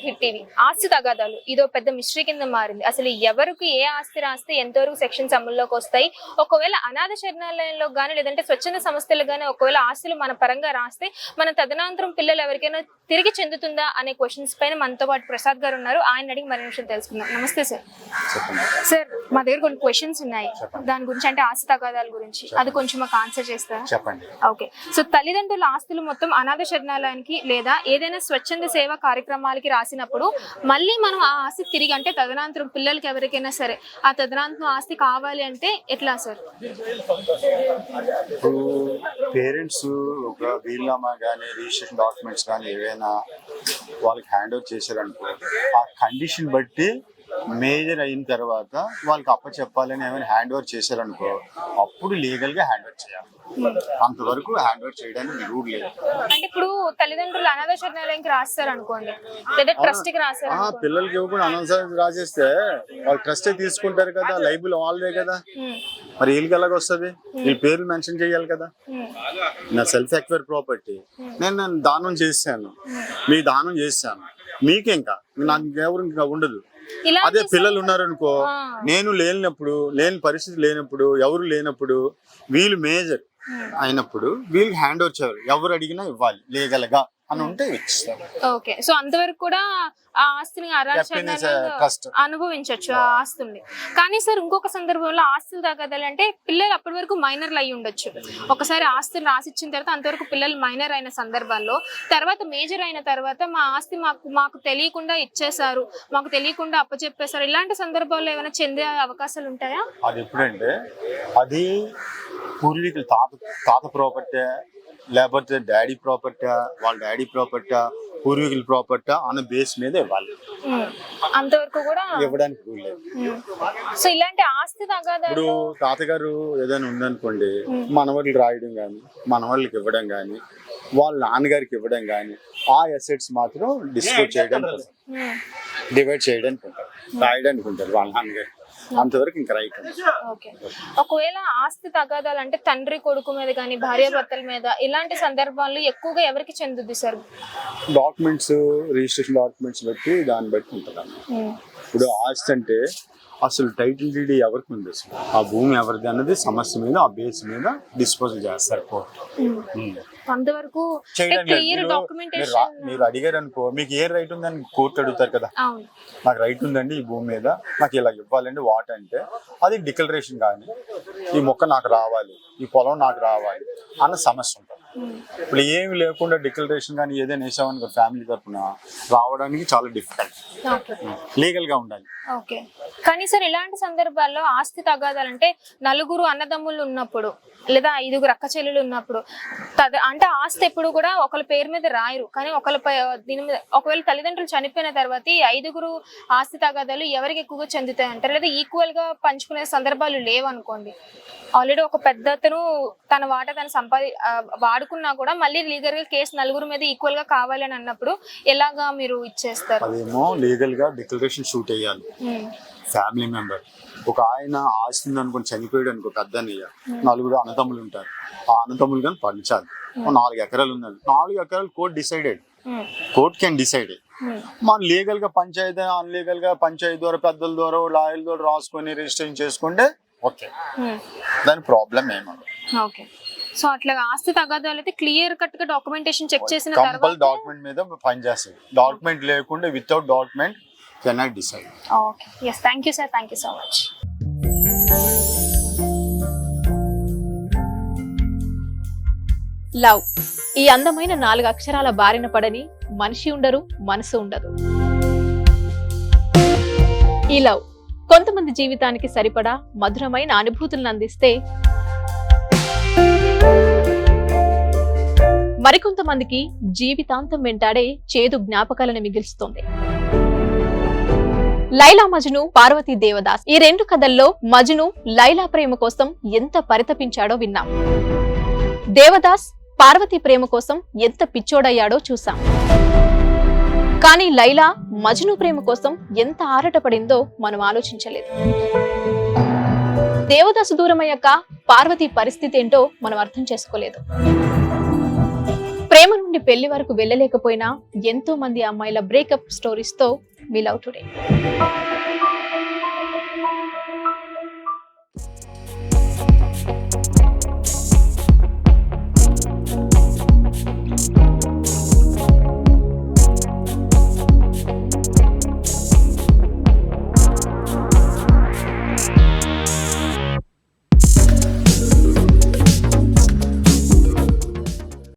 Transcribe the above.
Hit TV. ఆస్తి తగాదాలు ఇదో పెద్ద మిస్టరీ కింద మారింది. అసలు ఎవరికి ఏ ఆస్తి రాస్తే ఎంతవరకు సెక్షన్స్ అమల్లోకి వస్తాయి, ఒకవేళ అనాథ శరణాలయంలో కానీ లేదంటే స్వచ్ఛంద సంస్థలు కానీ ఒకవేళ ఆస్తులు మన పరంగా రాస్తే మన తదనంతరం పిల్లలు ఎవరికైనా తిరిగి చెందుతుందా అనే క్వశ్చన్స్ పైన మనతో పాటు ప్రసాద్ గారు ఉన్నారు. ఆయన అడిగి మరిన్ని విషయాలు తెలుసుకుందాం. నమస్తే సార్. సార్, మా దగ్గర కొన్ని క్వశ్చన్స్ ఉన్నాయి దాని గురించి, అంటే ఆస్తి తగాదాల గురించి. అది కొంచెం మాకు ఆన్సర్ చేస్తారా? చెప్పండి. ఓకే. సో తల్లిదండ్రుల ఆస్తులు మొత్తం అనాథ శరణాలయానికి లేదా ఏదైనా స్వచ్ఛంద సేవా కార్యక్రమాలకి రాసినప్పుడు మళ్ళీ మనం ఆ ఆస్తి తిరిగి, అంటే తదనంతరం పిల్లలకి ఎవరికైనా సరే ఆ తదనంతరం ఆస్తి కావాలి అంటే ఎట్లా సార్? ఇప్పుడు పేరెంట్స్ ఒక వీలునామా కానీ రిజిస్ట్రేషన్ డాక్యుమెంట్స్ కానీ ఏవైనా వాళ్ళకి హ్యాండ్ ఓవర్ చేశారనుకో, ఆ కండిషన్ బట్టి మేజర్ అయిన తర్వాత వాళ్ళకి అప్పచెప్పాలని ఏమైనా హ్యాండ్ ఓవర్ చేశారనుకో, అప్పుడు లీగల్ గా హ్యాండ్ ఓవర్ చేయాలి. అంతవరకు హ్యాండ్ ఓవర్ చేయడానికి రూల్ లేదు. అంటే ఇప్పుడు తల్లిదండ్రులు అనాథ శరణాలయానికి రాస్తారు అనుకోండి, లేదా ట్రస్ట్ కి రాస్తారు, పిల్లలకి ఇవ్వకుండా అనాథ రాసేస్తే వాళ్ళు ట్రస్ట్ తీసుకుంటారు కదా, లైబుల్ వాళ్ళదే కదా, మరి వీళ్ళకి ఎలాగ వస్తుంది? వీళ్ళ పేర్లు మెన్షన్ చేయాలి కదా. నా సెల్ఫ్ ఎక్వైర్ ప్రాపర్టీ నేను దానం చేశాను, మీ దానం చేశాను, మీకే ఇంకా నాకు ఎవరు ఇంకా ఉండదు. అదే పిల్లలు ఉన్నారనుకో, నేను లేని పరిస్థితి లేనప్పుడు, ఎవరు లేనప్పుడు, వీళ్ళు మేజర్ అయినప్పుడు వీళ్ళకి హ్యాండ్ ఓవర్ చేయాలి. ఎవరు అడిగినా ఇవ్వాలి లీగల్ గా అని ఉంటే ఇస్తారు. ఓకే. సో అంతవరకు కూడా ఆ ఆస్తిని అనుభవించవచ్చు ఆ ఆస్తుల్ని. కానీ సార్, ఇంకొక సందర్భంలో ఆస్తులు తగాదాలు అంటే పిల్లలు అప్పటి వరకు మైనర్లు అయి ఉండొచ్చు. ఒకసారి ఆస్తులు రాసిచ్చిన తర్వాత అంతవరకు పిల్లలు మైనర్ అయిన సందర్భాల్లో తర్వాత మేజర్ అయిన తర్వాత మా ఆస్తి మాకు తెలియకుండా ఇచ్చేసారు, మాకు తెలియకుండా అప్పచెప్పేశారు, ఇలాంటి సందర్భాల్లో ఏమైనా చెందే అవకాశాలు ఉంటాయా? అది ఎప్పుడంటే అది పూర్వీకులు తాత ప్రాపర్టీ, లేకపోతే డాడీ ప్రాపర్టీ, వాళ్ళ డాడీ ప్రాపర్టీ, పూర్వీకుల ప్రాపర్టీ అన్న బేస్ మీద ఇవ్వాలి. అంతవరకు కూడా ఇవ్వడానికి రూల్ లేదు. సో ఇలాంటి ఆస్తి తగాదాలు, ఇప్పుడు తాతగారు ఏదైనా ఉందనుకోండి, మనవాళ్ళకి రాయడం కానీ, మనవాళ్ళకి ఇవ్వడం కానీ, వాళ్ళ నాన్నగారికి ఇవ్వడం కానీ, ఆ అసెట్స్ మాత్రం డిస్పోజ్ చేయడానికి, డివైడ్ చేయడానికి ఉంటారు, రాయడానికి ఉంటారు వాళ్ళ నాన్నగారికి. అంతవరకు ఇంకా రైట్. ఒకవేళ ఆస్తి తగాదాలు అంటే తండ్రి కొడుకు మీద కానీ భార్యాభర్తల మీద, ఇలాంటి సందర్భాలు ఎక్కువగా ఎవరికి చెందుద్ది సార్? డాక్యుమెంట్స్, రిజిస్ట్రేషన్ డాక్యుమెంట్స్ బట్టి దాన్ని బట్టి ఉంటుంది. ఇప్పుడు ఆస్తి అంటే అసలు టైటిల్ డీడ్ ఎవరికి ఉంది, అసలు ఆ భూమి ఎవరిది అన్నది సమస్య మీద, ఆ బేస్ మీద డిస్పోజల్ చేస్తారు కోర్టు. అంతవరకు మీరు అడిగారు అనుకో, మీకు ఏ రైట్ ఉందని కోర్టు అడుగుతారు కదా. నాకు రైట్ ఉందండి ఈ భూమి మీద, నాకు ఇలా ఇవ్వాలండి వాట్ అంటే, అది డిక్లరేషన్ కానీ, ఈ మొక్క నాకు రావాలి, ఈ పొలం నాకు రావాలి అన్న సమస్య ఉంటుంది. ఇప్పుడు ఏమి లేకుండా డిక్లరేషన్ కానీ ఏదైనా వేసామనుకో ఫ్యామిలీ తరఫున రావడానికి చాలా డిఫికల్ట్, లీగల్ గా ఉండాలి. ఓకే. కానీ సార్, ఇలాంటి సందర్భాల్లో ఆస్తి తగాదాలంటే నలుగురు అన్నదమ్ములు ఉన్నప్పుడు లేదా 5 అక్క చెల్లెలు ఉన్నప్పుడు అంటే ఆస్తి ఎప్పుడు కూడా ఒకళ్ళ పేరు మీద రాయరు, కానీ దీని మీద ఒకవేళ తల్లిదండ్రులు చనిపోయిన తర్వాత ఈ 5 ఆస్తి తగాదాలు ఎవరికి ఎక్కువగా చెందుతాయి అంటారు, లేదా ఈక్వల్ గా పంచుకునే సందర్భాలు లేవు అనుకోండి. ఆల్రెడీ ఒక పెద్ద అతను తన వాటా తను వాడుకున్నా కూడా మళ్ళీ లీగల్ గా కేసు నలుగురు మీద ఈక్వల్ గా కావాలని అన్నప్పుడు ఎలాగా మీరు ఇచ్చేస్తారు? అదేమో లీగల్ గా డిక్లరేషన్ షూట్ అయ్యాలి. ఫ్యామిలీ మెంబర్ ఒక ఆయన ఆస్తి అనుకుని చనిపోయాడు అనుకో, పెద్ద అన్నయ్య, 4 అన్నదమ్ములు ఉంటారు, ఆ అన్నదమ్ములు కానీ పంచాలి. 4 ఎకరాలు ఉన్నాయి, 4 ఎకరాలు court decided, court can decide. మనం లీగల్ గా పంచాయతీ, అన్లీగల్ గా పంచాయతీ ద్వారా పెద్దల ద్వారా లాయర్ల ద్వారా రాసుకొని రిజిస్ట్రేషన్ చేసుకుంటే ఓకే, దాని ప్రాబ్లం ఏమో. ఓకే. సో అట్లా ఆస్తి తగాదాలు అయితే క్లియర్ కట్ గా డాక్యుమెంటేషన్ చెక్ చేసిన తర్వాత డాక్యుమెంట్ మీద పనిచేస్తుంది. డాక్యుమెంట్ లేకుండా without document cannot decide. Okay. Yes, thank you sir, thank you so much. Love, ఈ అందమైన 4 అక్షరాల బారిన పడని మనిషి ఉండరు, మనసు ఉండదు. ఈ లవ్ కొంతమంది జీవితానికి సరిపడా మధురమైన అనుభూతులను అందిస్తే, మరికొంతమందికి జీవితాంతం వెంటాడే చేదు జ్ఞాపకాలను మిగిల్చుతోంది. లైలా మజ్ను, పార్వతీ దేవదాస్, ఈ 2 కథల్లో మజ్ను లైలా ప్రేమ కోసం ఎంత పరితపించాడో విన్నాం. దేవదాస్ పార్వతీ ప్రేమ కోసం ఎంత పిచ్చోడయ్యాడో చూసాం. కానీ లైలా మజ్ను ప్రేమ కోసం ఎంత ఆరాటపడిందో మనం ఆలోచించలేదు. దేవదాసు దూరమయ్యాక పార్వతీ పరిస్థితి ఏంటో మనం అర్థం చేసుకోలేదు. ప్రేమ నుండి పెళ్లి వరకు వెళ్ళలేకపోయినా ఎంతో మంది అమ్మాయిల బ్రేకప్ స్టోరీస్ తో మీ లవ్ టుడే.